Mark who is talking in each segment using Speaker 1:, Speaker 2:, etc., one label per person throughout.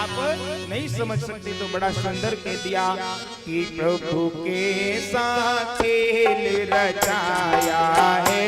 Speaker 1: आप नहीं समझ सकते तो बड़ा सुंदर कह दिया कि प्रभु के साथ खेल रचाया है,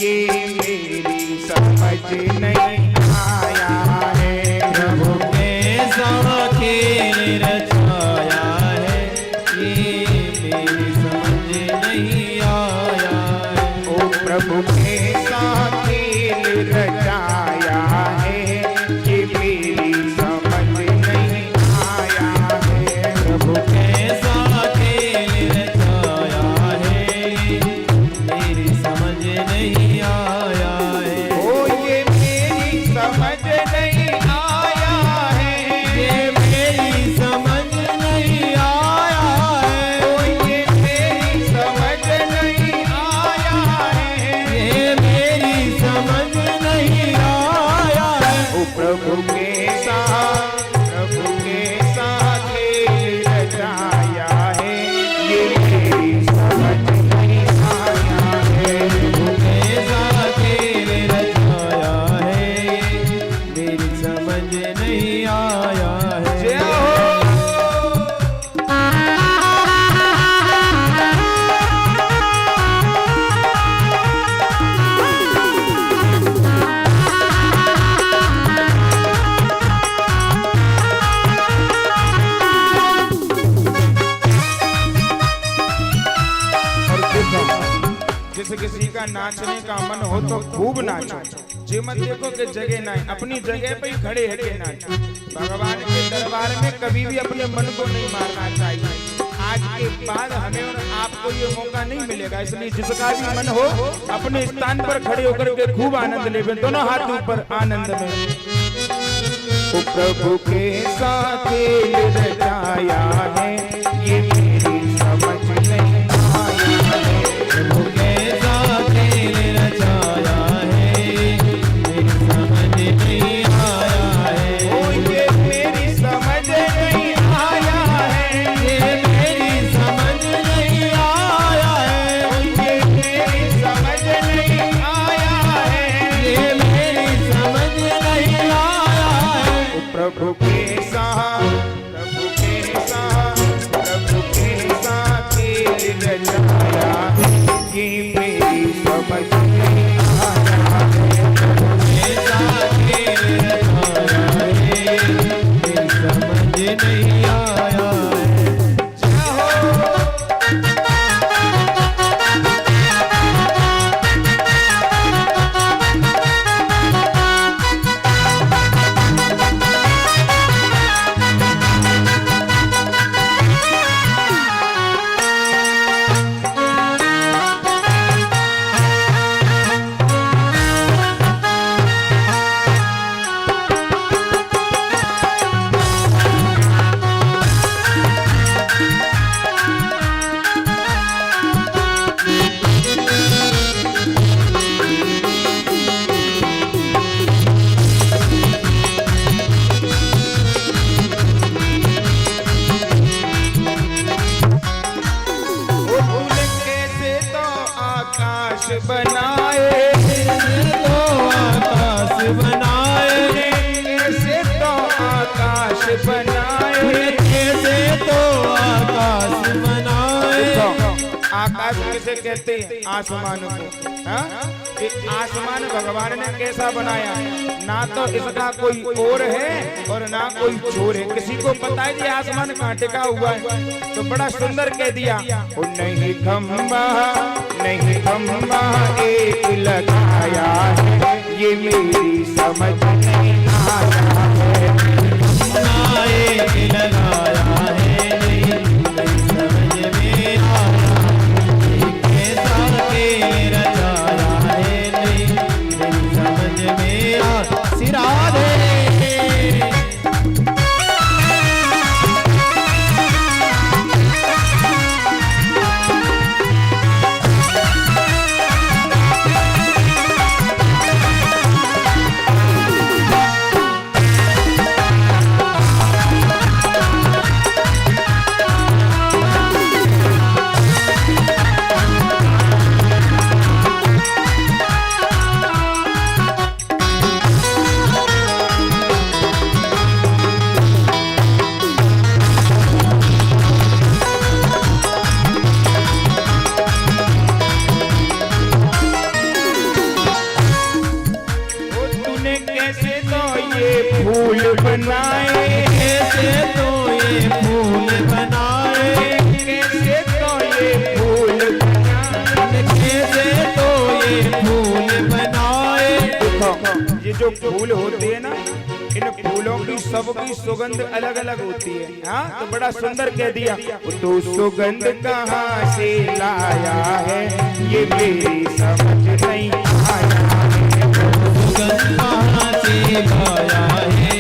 Speaker 1: ये मेरी समझ नहीं आया है।
Speaker 2: प्रभु के साथ खेल रचाया है, ये मेरी समझ नहीं आया है।
Speaker 1: ओ प्रभु के साथ खेल रचाया है, ये मेरी समझ नहीं आया है।
Speaker 2: प्रभु के साथ खेल रचाया है, मेरी समझ नहीं आया है।
Speaker 1: ओ ये मेरी समझ नहीं आया है,
Speaker 2: ये मेरी समझ नहीं आया है।
Speaker 1: ओ ये मेरी समझ नहीं आया है,
Speaker 2: ये मेरी समझ नहीं आया है।
Speaker 1: ओ प्रभु के साथ खेल रचाया है, ये मेरी समझ नहीं आया है।
Speaker 2: प्रभु के साथ खेल रचाया है, मेरी समझ नहीं आया है।
Speaker 1: जय हो। जैसे किसी का नाचने का मन हो तो खूब नाचो, जे मत देखो कि जगह ना है, अपनी जगह पे ही खड़े हटे नाचो। भगवान के दरबार में कभी भी अपने मन को नहीं मारना चाहिए। आज के बाद हमें और आपको ये मौका नहीं मिलेगा, इसलिए जिसका भी मन हो अपने स्थान पर खड़े होकर के खूब आनंद लेवे, दोनों हाथ ऊपर आनंद में। ओ प्रभु के साथ खेल रचाया है, ये मेरी समझ नहीं आया है।
Speaker 2: प्रभु के साथ खेल रचाया है, मेरी समझ नहीं आया है।
Speaker 1: ओ ये मेरी समझ नहीं आया है,
Speaker 2: ये मेरी समझ नहीं आया है।
Speaker 1: ओ ये मेरी समझ नहीं आया है,
Speaker 2: ये मेरी समझ नहीं आया है।
Speaker 1: ओ प्रभु के साथ खेल रचाया है, ये मेरी समझ नहीं आया है।
Speaker 2: के साथ खेल रचाया है, मेरी समझ नहीं आया है।
Speaker 1: जय हो। बनाए
Speaker 2: तो आकाश बनाए,
Speaker 1: ऐसे तो आकाश बनाए,
Speaker 2: कैसे तो आकाश बनाए।
Speaker 1: आकाश किसे कहते हैं? आसमान को। हाँ? ये आसमान भगवान ने कैसा बनाया? ना तो इसका कोई और है और ना कोई छोर है। किसी को पता है कि आसमान कहाँ टिका हुआ है? तो बड़ा सुंदर कह दिया, ओ नहीं खंबा एक लगाया है, ये मेरी समझ नहीं आया है।
Speaker 2: खंबा एक लगाया है, नहीं समझ में आया। कैसा खेल रचाया है, नहीं समझ में आया। सिरा दे
Speaker 1: बनाए,
Speaker 2: कैसे तो ये फूल बनाए,
Speaker 1: कैसे तो ये फूल बनाए,
Speaker 2: कैसे तो ये फूल बनाए।
Speaker 1: देखो ये जो फूल होते हैं ना, इन फूलों की सबकी सुगंध अलग अलग होती है। हाँ, तो बड़ा सुंदर कह दिया, तो सुगंध कहाँ से लाया है ये मेरी समझ नहीं आया है।
Speaker 2: सुगंध कहाँ से लाया है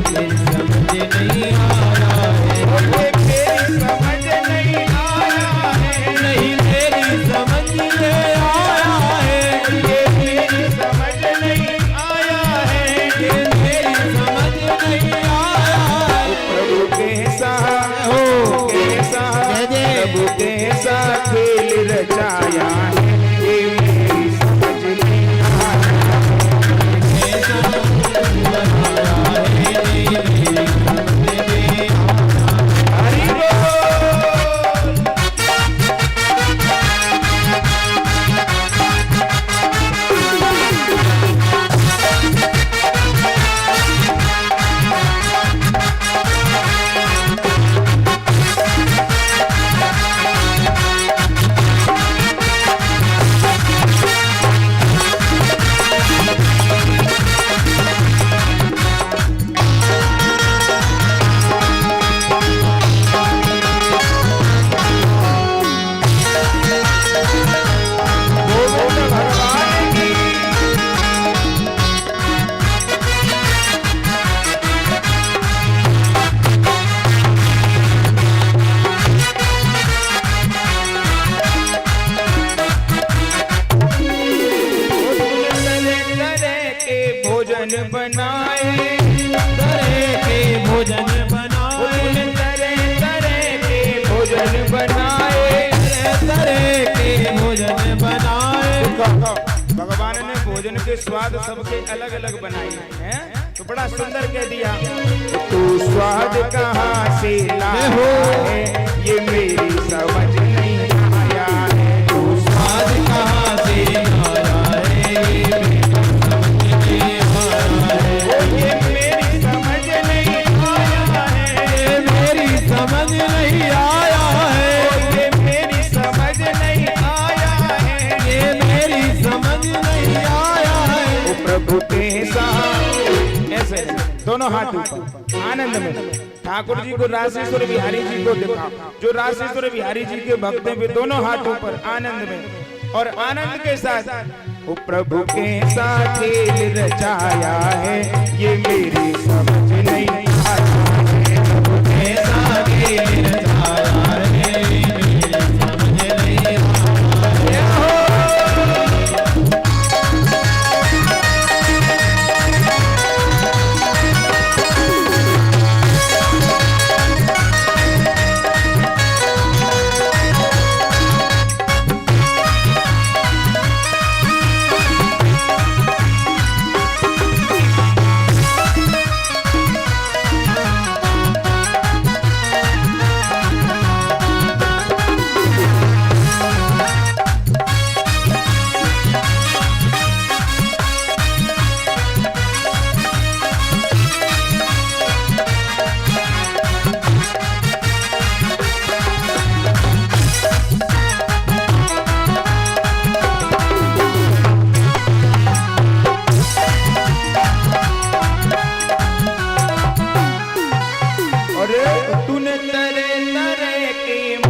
Speaker 2: मेरी समझ नहीं आया है।
Speaker 1: ये मेरी समझ नहीं आया है,
Speaker 2: नहीं मेरी समझ ले आया है,
Speaker 1: ये मेरी समझ नहीं आया है।
Speaker 2: ये मेरी समझ नहीं आया है।
Speaker 1: प्रभु कैसा हो, कैसा प्रभु कैसा खेल रचाया है, ये मेरी समझ नहीं आया।
Speaker 2: कैसा बनाया है ये मेरी समझ नहीं आया।
Speaker 1: हरि बोल। बोलो भगवान की। तरह के भोजन बनाए,
Speaker 2: तरह के भोजन बनाए,
Speaker 1: तरह तरह के भोजन बनाए।
Speaker 2: तरह के भोजन बनाए।
Speaker 1: भगवान ने भोजन के स्वाद सबके अलग अलग बनाए हैं, तो बड़ा सुंदर कह दिया, तू स्वाद कहाँ से लाया है ये मेरी समझ नहीं आया है।
Speaker 2: तू स्वाद कहाँ से आया है ये मेरी समझ नहीं आया है।
Speaker 1: ये मेरी समझ नहीं आया है,
Speaker 2: ये मेरी समझ नहीं आया है।
Speaker 1: ये मेरी समझ नहीं आया है।
Speaker 2: ये मेरी समझ नहीं आया है।
Speaker 1: ओ प्रभु कैसा, ऐसे दोनों हाथ ऊपर आनंद में ठाकुर जी को राशेश्वर बिहारी जी को दिखा, जो राशेश्वर बिहारी जी के भक्त हैं वे दोनों हाथ ऊपर आनंद में, और आनंद के साथ ओ प्रभु कैसा खेल रचाया है ये मेरी समझ नहीं आया है। प्रभु
Speaker 2: कैसा खेल रचाया है ये मेरी समझ नहीं आया है।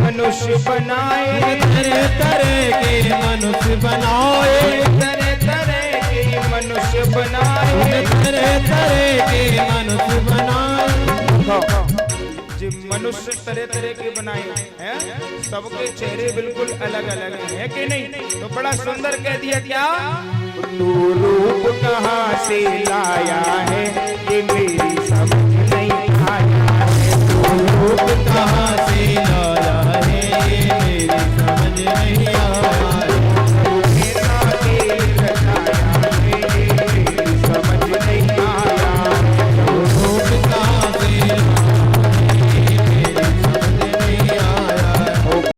Speaker 1: मनुष्य बनाए,
Speaker 2: तरह तरह के मनुष्य बनाए,
Speaker 1: तरह तरह के मनुष्य बनाए,
Speaker 2: तरह तरह के मनुष्य बनाए।
Speaker 1: जो मनुष्य तरह तरह के बनाए हैं, सबके चेहरे बिल्कुल अलग अलग हैं कि नहीं? तो बड़ा सुंदर कह दिया क्या, तू रूप कहाँ से लाया है ये मेरी समझ